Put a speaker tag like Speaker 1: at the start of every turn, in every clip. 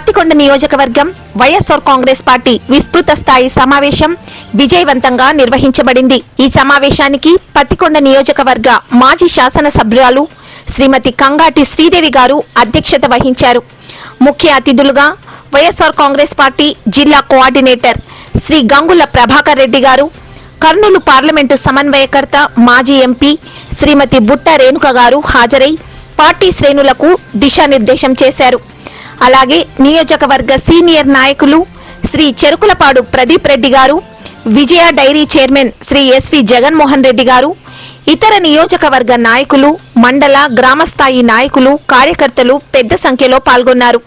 Speaker 1: పత్తికొండ నియోజకవర్గం వైఎస్ఆర్ కాంగ్రెస్ పార్టీ విస్తృత స్థాయి సమావేశం విజయవంతంగా నిర్వహించబడింది। ఈ సమావేశానికి పత్తికొండ నియోజకవర్గ మాజీ శాసనసభ్యురాలు శ్రీమతి కంగాటి శ్రీదేవి గారు అధ్యక్షత వహించారు। ముఖ్య అతిథులుగా వైఎస్ఆర్ కాంగ్రెస్ పార్టీ జిల్లా కోఆర్డినేటర్ శ్రీ గంగుల ప్రభాకర్ రెడ్డి గారు, కర్నూలు పార్లమెంటు సమన్వయకర్త మాజీ ఎంపీ శ్రీమతి బుట్ట రేణుక గారు హాజరై పార్టీ శ్రేణులకు దిశానిర్దేశం చేశారు। అలాగే నియోజకవర్గ సీనియర్ నాయకులు Shri Cherukulapadu Pradeep Reddy garu, Vijaya dairy chairman Shri S V Jaganmohan Reddy garu, ఇతర నియోజకవర్గ నాయకులు, మండల గ్రామస్థాయి నాయకులు, కార్యకర్తలు పెద్ద సంఖ్యలో పాల్గొన్నారు।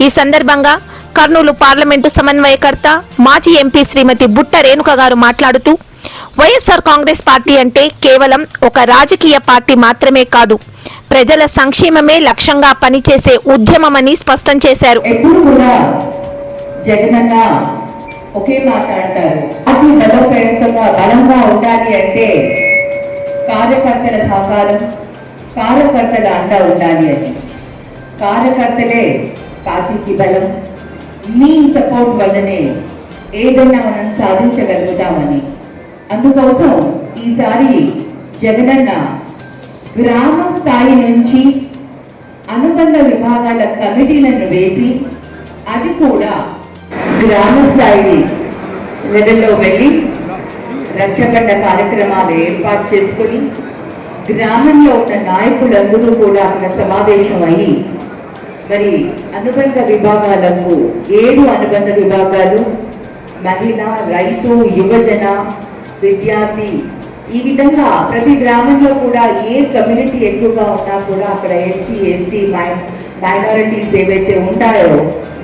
Speaker 1: ఈ సందర్భంగా కర్నూలు పార్లమెంటు సమన్వయకర్త మాజీ ఎంపీ శ్రీమతి బుట్ట రేణుక గారు మాట్లాడుతూ, వైఎస్ఆర్ కాంగ్రెస్ పార్టీ అంటే కేవలం ఒక రాజకీయ పార్టీ మాత్రమే కాదు, ప్రజల సంక్షేమమే లక్ష్యంగా పనిచేసే ఉద్యమమని స్పష్టం చేశారు।
Speaker 2: ఎప్పుడు కూడా జగనన్న ఒకే మాట అంటారు, అతి బలోపేతంగా బలంగా ఉండాలి అంటే కార్యకర్తల సహకారం, కార్యకర్తల అండ ఉండాలి అని। కార్యకర్తలే పార్టీకి బలం, మీ సపోర్ట్ వల్లనే ఏదైనా మనం సాధించగలుగుతామని। అందుకోసం ఈసారి జగనన్న గ్రామ స్థాయి నుంచి అనుబంధ విభాగాల కమిటీలను వేసి అది కూడా గ్రామ స్థాయి లెవెల్లో వెళ్ళి రక్షబండ కార్యక్రమాలు ఏర్పాటు చేసుకుని గ్రామంలో ఉన్న నాయకులందరూ కూడా అక్కడ సమావేశం అయ్యి మరి అనుబంధ విభాగాలకు 7 అనుబంధ విభాగాలు మహిళ, రైతు, యువజన, విద్యార్థి, ఈ విధంగా ప్రతి గ్రామంలో కూడా ఏ కమ్యూనిటీ ఎక్కువగా ఉన్నా కూడా అక్కడ ఎస్సీ, ఎస్టీ, మైనారిటీస్ ఏవైతే ఉంటాయో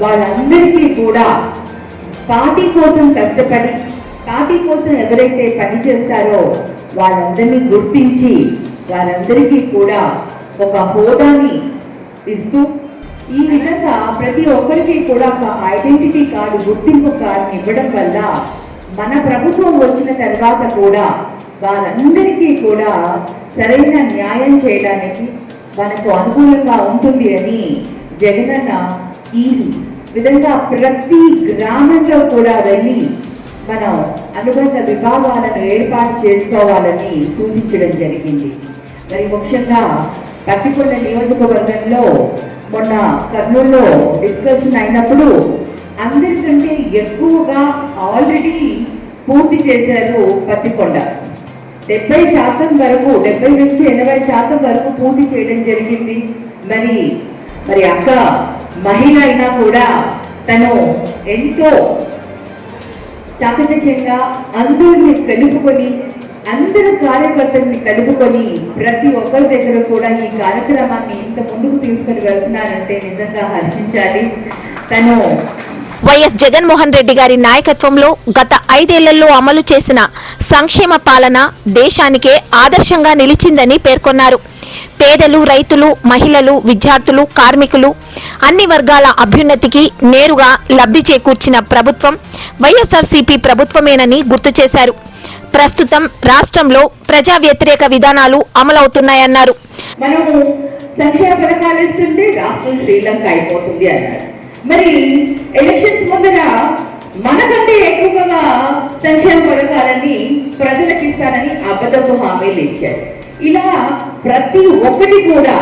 Speaker 2: వాళ్ళందరికీ కూడా పార్టీ కోసం కష్టపడి పార్టీ కోసం ఎవరైతే పని చేస్తారో వాళ్ళందరినీ గుర్తించి వాళ్ళందరికీ కూడా ఒక హోదాని ఇస్తూ ఈ విధంగా ప్రతి ఒక్కరికి కూడా ఒక ఐడెంటిటీ కార్డు, గుర్తింపు కార్డుని ఇవ్వడం వల్ల మన ప్రభుత్వం వచ్చిన తర్వాత కూడా వారందరికీ కూడా సరైన న్యాయం చేయడానికి మనకు అనుకూలంగా ఉంటుంది అని జగనన్న ఈ విధంగా ప్రతి గ్రామంలో కూడా వెళ్ళి మనం అనుబంధ విభాగాలను ఏర్పాటు చేసుకోవాలని సూచించడం జరిగింది। మరి ముఖ్యంగా పత్తికొండ నియోజకవర్గంలో మొన్న కర్నూలులో డిస్కషన్ అయినప్పుడు అందరికంటే ఎక్కువగా ఆల్రెడీ పూర్తి చేశారు పత్తికొండ। 70% వరకు 70 నుంచి 80% వరకు పూర్తి చేయడం జరిగింది। మరి అక్క మహిళ అయినా కూడా తను ఎంతో చాకచక్యంగా అందరిని కలుపుకొని అందరు కార్యకర్తల్ని కలుపుకొని ప్రతి ఒక్కరి దగ్గర కూడా ఈ కార్యక్రమాన్ని ఇంత ముందుకు తీసుకొని వెళ్తున్నారంటే నిజంగా హర్షించాలి। తను
Speaker 1: వైఎస్ జగన్మోహన్ రెడ్డి గారి నాయకత్వంలో గత 5 ఏళ్లలో అమలు చేసిన సంక్షేమ పాలన దేశానికే ఆదర్శంగా నిలిచిందని పేర్కొన్నారు। పేదలు, రైతులు, మహిళలు, విద్యార్థులు, కార్మికులు అన్ని వర్గాల అభ్యున్నతికి నేరుగా లబ్ధి చేకూర్చిన ప్రభుత్వం వైఎస్ఆర్సీపీ ప్రభుత్వమేనని గుర్తు చేశారు। ప్రస్తుతం రాష్ట్రంలో ప్రజా వ్యతిరేక విధానాలు అమలవుతున్నాయన్నారు।
Speaker 2: మనము సంక్షేమ పథకాలు ఇస్తుంటే రాష్ట్రం శ్రీలంక అయిపోతుంది అన్నారు। మరి ఎలక్షన్స్ ముందర మనకంటే ఎక్కువగా సంక్షేమ పథకాలని ప్రజలకు ఇస్తానని అబద్ధపు హామీలు ఇచ్చారు। ఇలా ప్రతి ఒక్కటి కూడా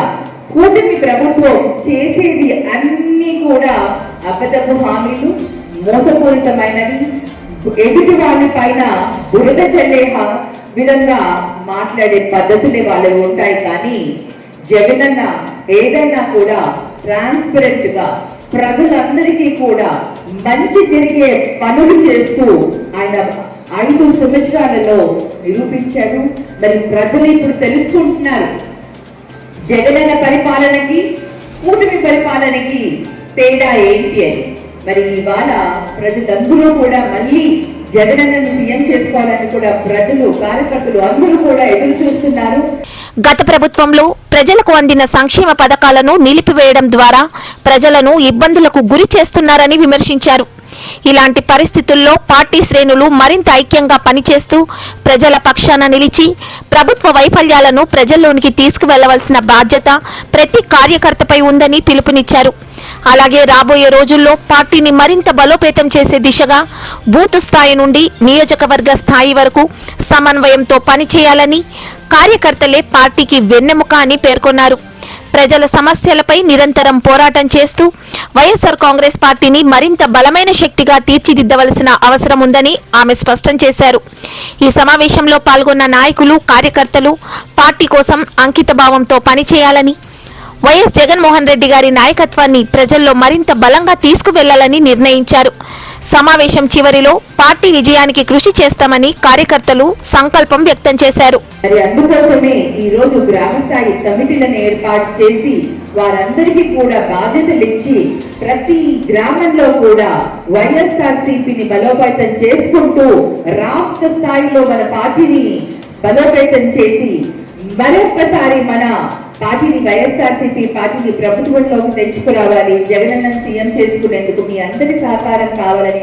Speaker 2: కూటమి ప్రభుత్వం చేసేది అన్ని కూడా అబద్ధపు హామీలు, మోసపూరితమైనవి, ఎదుటి వాళ్ళ పైన బురద చల్లే విధంగా మాట్లాడే పద్ధతులే వాళ్ళవి ఉంటాయి। కానీ జగనన్న ఏదైనా కూడా ట్రాన్స్పరెంట్ గా ప్రజలందరికీ కూడా మంచి జరిగే పనులు చేస్తూ ఆయన 5 సంవత్సరాలలో నిరూపించాడు। మరి ప్రజలు ఇప్పుడు తెలుసుకుంటున్నారు జగనన్న పరిపాలనకి కూటమి పరిపాలనకి తేడా ఏంటి అని। మరి ఇవాళ ప్రజలందరూ కూడా మళ్ళీ జగనన్నను సీఎం చేసుకోవాలని కూడా ప్రజలు, కార్యకర్తలు అందరూ కూడా ఎదురు చూస్తున్నారు।
Speaker 1: గత ప్రభుత్వంలో ప్రజలకు అందిన సంక్షేమ పథకాలను నిలిపివేయడం ద్వారా ప్రజలను ఇబ్బందులకు గురి చేస్తున్నారని విమర్శించారు। ఇలాంటి పరిస్థితుల్లో పార్టీ శ్రేణులు మరింత ఐక్యంగా పనిచేస్తూ ప్రజల పక్షాన నిలిచి ప్రభుత్వ వైఫల్యాలను ప్రజల్లోనికి తీసుకువెళ్లవలసిన బాధ్యత ప్రతి కార్యకర్తపై ఉందని పిలుపునిచ్చారు। అలాగే రాబోయే రోజుల్లో పార్టీని మరింత బలోపేతం చేసే దిశగా బూత్ స్థాయి నుండి నియోజకవర్గ స్థాయి వరకు సమన్వయంతో పనిచేయాలని, కార్యకర్తలే పార్టీకి వెన్నెముక అని పేర్కొన్నారు. ప్రజల సమస్యలపై నిరంతరం పోరాటం చేస్తూ వైఎస్ఆర్ కాంగ్రెస్ పార్టీని మరింత బలమైన శక్తిగా తీర్చిదిద్దవలసిన అవసరం ఉందని ఆమె స్పష్టం చేశారు. ఈ సమావేశంలో పాల్గొన్న నాయకులు, కార్యకర్తలు పార్టీ కోసం అంకితభావంతో పనిచేయాలని, వైఎస్ జగన్మోహన్ రెడ్డి గారి నాయకత్వాన్ని ప్రజల్లో మరింత బలంగా తీసుకువెళ్లాలని నిర్ణయించారు. సమావేశం చివరిలో పార్టీ విజయానికి కృషి చేస్తామని కార్యకర్తలు సంకల్పం వ్యక్తం చేశారు.
Speaker 2: మరి అందుకోసమే ఈ రోజు గ్రామ స్థాయి కమిటీలను ఏర్పాటు చేసి వారందరికీ కూడా బాధ్యతలు ఇచ్చి ప్రతి గ్రామంలో కూడా వైఎస్ఆర్సీపీని బలోపేతం చేసుకుంటూ రాష్ట్ర స్థాయిలో మన పార్టీని బలోపేతం చేసి మరొక్కసారి మన పార్టీని వైఎస్ఆర్సీపీ పార్టీని ప్రభుత్వంలోకి తెచ్చుకురావాలి. జగనన్నను సీఎం చేసుకునేందుకు మీ అందరి సహకారం కావాలని